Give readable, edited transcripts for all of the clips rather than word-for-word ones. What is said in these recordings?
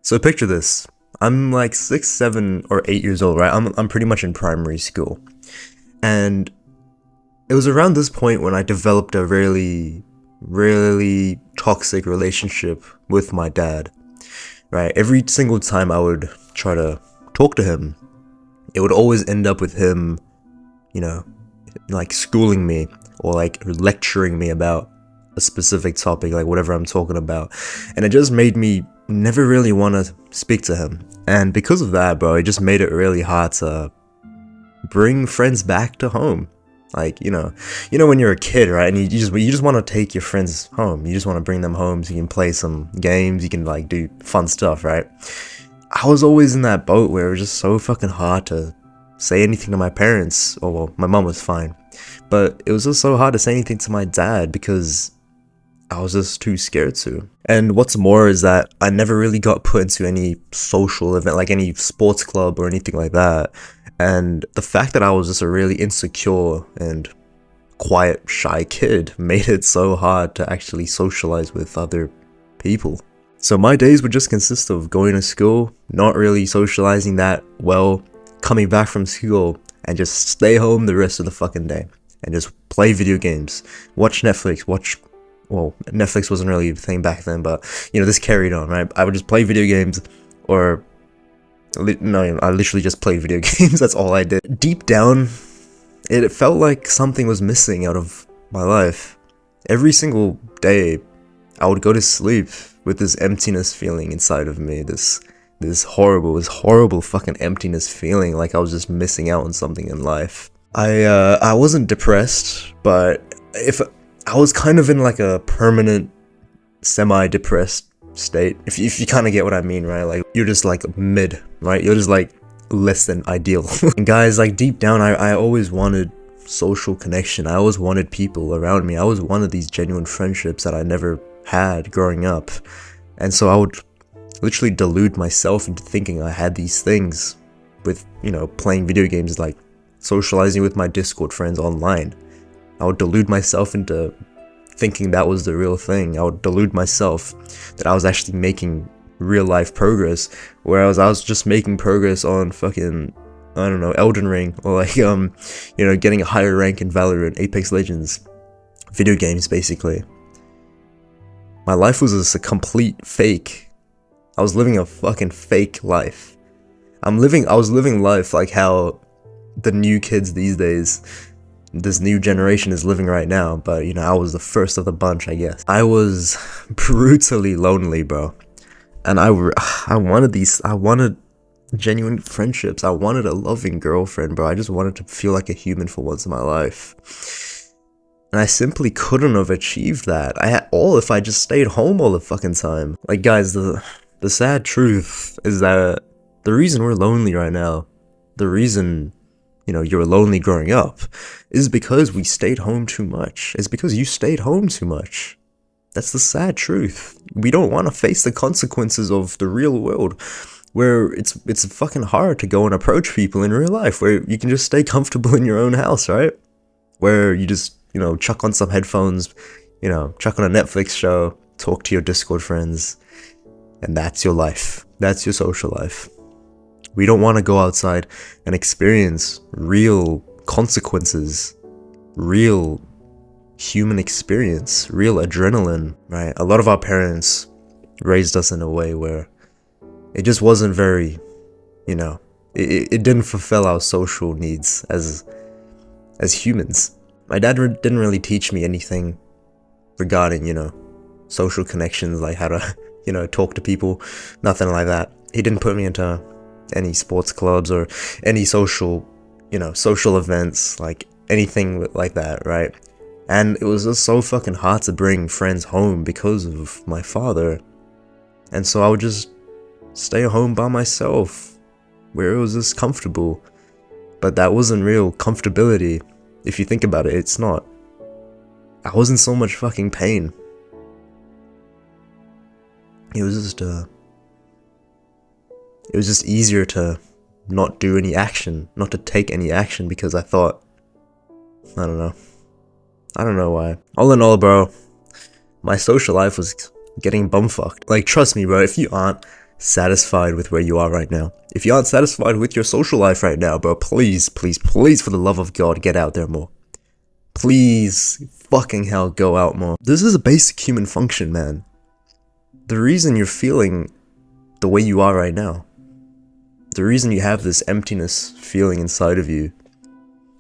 So picture this. I'm like 6, 7, or 8 years old, right? I'm pretty much in primary school. And it was around this point when I developed a really toxic relationship with my dad, right? Every single time I would try to talk to him, it would always end up with him, you know, like schooling me or like lecturing me about a specific topic, like whatever I'm talking about. And it just made me never really want to speak to him. And because of that, bro, it just made it really hard to bring friends back to home. Like, you know when you're a kid, right? And you just want to take your friends home. You just want to bring them home so you can play some games, you can like do fun stuff, right? I was always in that boat where it was just so fucking hard to say anything to my parents. Or well, my mom was fine, but it was just so hard to say anything to my dad because I was just too scared to. And what's more is that I never really got put into any social event, like any sports club or anything like that. And the fact that I was just a really insecure and quiet, shy kid made it so hard to actually socialize with other people. So my days would just consist of going to school, not really socializing that well, coming back from school, and just stay home the rest of the fucking day. And just play video games, watch Netflix, well, Netflix wasn't really a thing back then, but, this carried on, right? I would just play video games, or, no, I literally just played video games, that's all I did. Deep down, it felt like something was missing out of my life. Every single day, I would go to sleep with this emptiness feeling inside of me, this horrible fucking emptiness feeling, like I was just missing out on something in life. I wasn't depressed, but if I was kind of in like a permanent semi-depressed state, if you kind of get what I mean, right? Like you're just like mid, right? You're just like less than ideal. And guys, like deep down, I always wanted social connection. I always wanted people around me. I always wanted these genuine friendships that I never had growing up. And so I would literally delude myself into thinking I had these things with, playing video games, like socializing with my Discord friends online. I would delude myself into thinking that was the real thing. I would delude myself that I was actually making real life progress, whereas I was just making progress on fucking, I don't know, Elden Ring, or like, getting a higher rank in Valorant, Apex Legends, video games, basically. My life was just a complete fake. I was living a fucking fake life. I was living life like how the new kids these days, this new generation is living right now, but I was the first of the bunch, I guess. I was brutally lonely, bro. And I wanted genuine friendships. I wanted a loving girlfriend, bro. I just wanted to feel like a human for once in my life. And I simply couldn't have achieved that. I had all if I just stayed home all the fucking time. Like, guys, the sad truth is that the reason we're lonely right now, the reason you're lonely growing up, is because we stayed home too much. It's because you stayed home too much. That's the sad truth. We don't want to face the consequences of the real world, where it's fucking hard to go and approach people in real life, where you can just stay comfortable in your own house, right? Where you just, chuck on some headphones, chuck on a Netflix show, talk to your Discord friends, and that's your life. That's your social life. We don't want to go outside and experience real consequences, real human experience, real adrenaline, right? A lot of our parents raised us in a way where it just wasn't very, it didn't fulfill our social needs as humans. My dad didn't really teach me anything regarding, social connections, like how to, talk to people, nothing like that. He didn't put me into any sports clubs or any social events, like anything like that, right? And it was just so fucking hard to bring friends home because of my father. And so I would just stay home by myself, where it was just comfortable. But that wasn't real comfortability. If you think about it, it's not. I was in so much fucking pain. It was just easier to not do any action, not to take any action, because I thought, I don't know why. All in all, bro, my social life was getting bumfucked. Like, trust me, bro, if you aren't satisfied with where you are right now. If you aren't satisfied with your social life right now, bro, please, please, please, for the love of God, get out there more. Please, fucking hell, go out more. This is a basic human function, man. The reason you're feeling the way you are right now, the reason you have this emptiness feeling inside of you,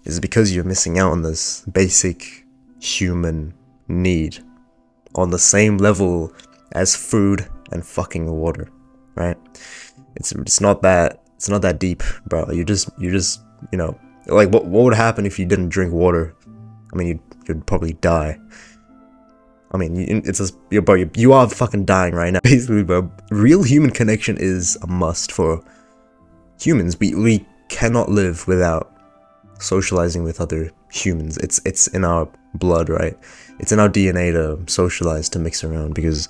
is because you're missing out on this basic human need on the same level as food and fucking water, right? It's not that deep, bro. You just you know, like what would happen if you didn't drink water? I mean, you'd probably die. I mean, it's just, you are fucking dying right now. Basically, bro, real human connection is a must for humans. We cannot live without socializing with other humans. It's in our blood, right? It's in our DNA to socialize, to mix around, because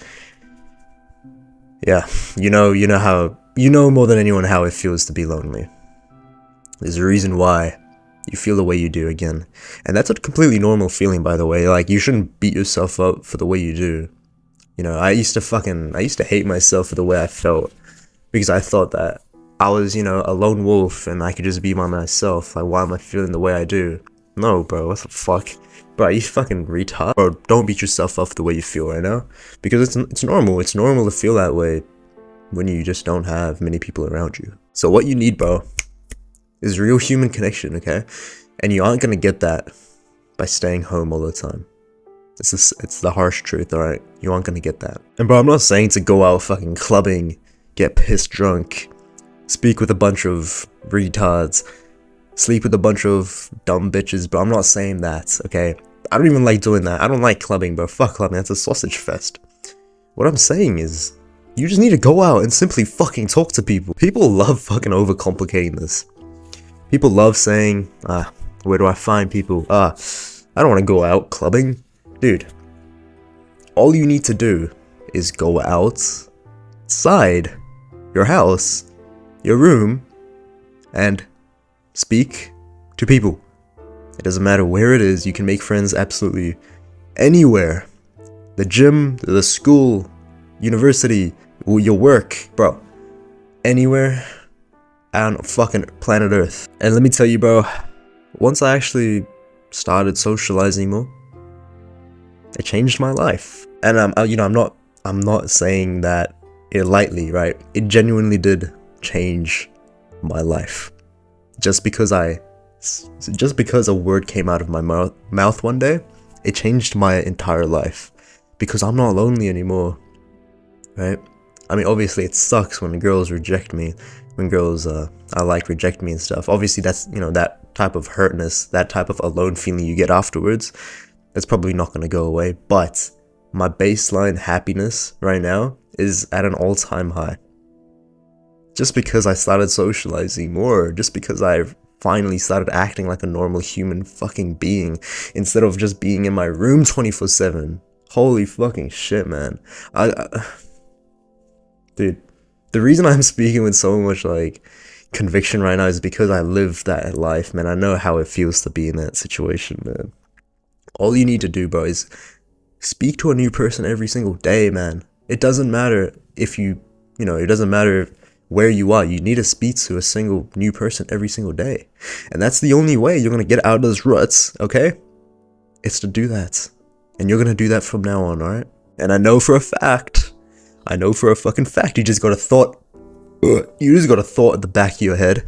yeah, you know more than anyone how it feels to be lonely. There's a reason why you feel the way you do again, and that's a completely normal feeling, by the way. Like, you shouldn't beat yourself up for the way you do. You know, I used to hate myself for the way I felt, because I thought that I was, you know, a lone wolf and I could just be by myself. Like, why am I feeling the way I do? No, bro, what the fuck? Bro, you fucking retard. Bro, don't beat yourself up for the way you feel right now, because it's normal. It's normal to feel that way when you just don't have many people around you. So what you need, bro, is real human connection, okay? And you aren't gonna get that by staying home all the time. It's the harsh truth, alright? You aren't gonna get that. And bro, I'm not saying to go out fucking clubbing, get pissed drunk, speak with a bunch of retards, sleep with a bunch of dumb bitches, bro. I'm not saying that, okay? I don't even like doing that. I don't like clubbing, bro. Fuck clubbing, that's a sausage fest. What I'm saying is, you just need to go out and simply fucking talk to people. People love fucking overcomplicating this. People love saying, where do I find people? I don't want to go out clubbing. Dude, all you need to do is go outside your house, your room, and speak to people. It doesn't matter where it is, you can make friends absolutely anywhere. The gym, the school, university, your work, bro. Anywhere on fucking planet Earth. And let me tell you, bro, once I actually started socializing more, it changed my life. And I'm not saying that it lightly, right? It genuinely did change my life. Just because a word came out of my mouth one day, it changed my entire life. Because I'm not lonely anymore, right? I mean, obviously it sucks when girls reject me, when girls I like reject me and stuff. Obviously that's, you know, that type of hurtness, that type of alone feeling you get afterwards, that's probably not going to go away. But my baseline happiness right now is at an all-time high. Just because I started socializing more, just because I finally started acting like a normal human fucking being instead of just being in my room 24/7. Holy fucking shit, man. Dude, the reason I'm speaking with so much like conviction right now is because I lived that life, man. I know how it feels to be in that situation, man. All you need to do, bro, is speak to a new person every single day, man. It doesn't matter if it doesn't matter where you are. You need to speak to a single new person every single day. And that's the only way you're going to get out of those ruts, okay? It's to do that. And you're going to do that from now on, alright? And I know for a fucking fact, you just got a thought at the back of your head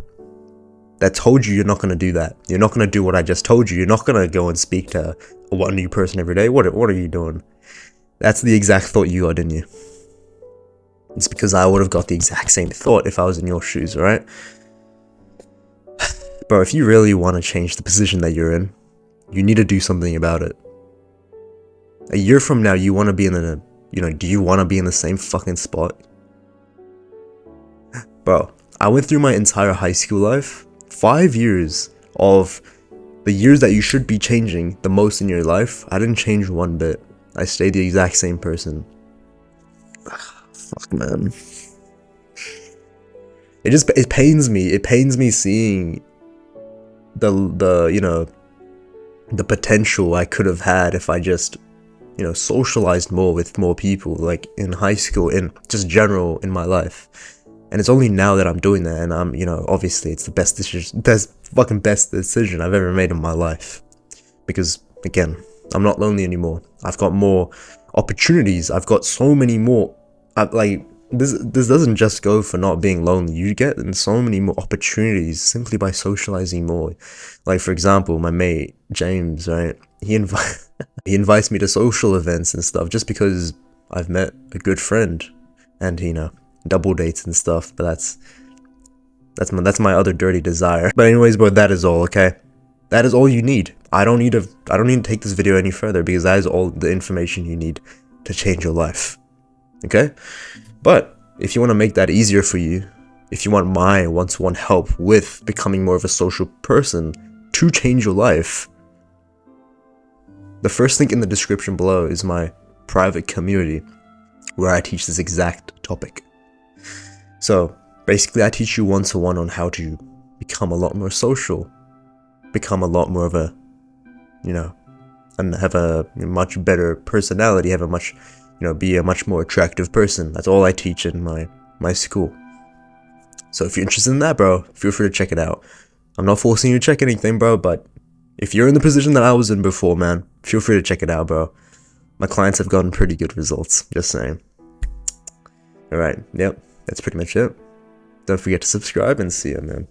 that told you you're not going to do that. You're not going to do what I just told you. You're not going to go and speak to one new person every day. What are you doing? That's the exact thought you got, didn't you? It's because I would have got the exact same thought if I was in your shoes, alright? Bro, if you really want to change the position that you're in, you need to do something about it. A year from now, you want to be do you want to be in the same fucking spot? Bro, I went through my entire high school life, 5 years of the years that you should be changing the most in your life. I didn't change one bit. I stayed the exact same person. Fuck, man. It pains me. It pains me seeing the potential I could have had if I just socialized more with more people, like in high school, in just general in my life. And it's only now that I'm doing that, and I'm, obviously it's the best decision I've ever made in my life. Because, again, I'm not lonely anymore. I've got more opportunities. I've got so many more, this doesn't just go for not being lonely. You get so many more opportunities simply by socializing more. Like, for example, my mate, James, right? He invites me to social events and stuff just because I've met a good friend, and, double dates and stuff. But that's my other dirty desire. But anyways, bro, that is all, okay? That is all you need. I don't need to take this video any further, because that is all the information you need to change your life. Okay? But if you want to make that easier for you, if you want my one-to-one help with becoming more of a social person to change your life, the first link in the description below is my private community where I teach this exact topic. So basically, I teach you one-to-one on how to become a lot more social, become a lot more of a, and have a much better personality, have a much, be a much more attractive person. That's all I teach in my school. So if you're interested in that, bro, feel free to check it out. I'm not forcing you to check anything, bro, but if you're in the position that I was in before, man, feel free to check it out, bro. My clients have gotten pretty good results, just saying. Alright, yep, that's pretty much it. Don't forget to subscribe, and see ya, man.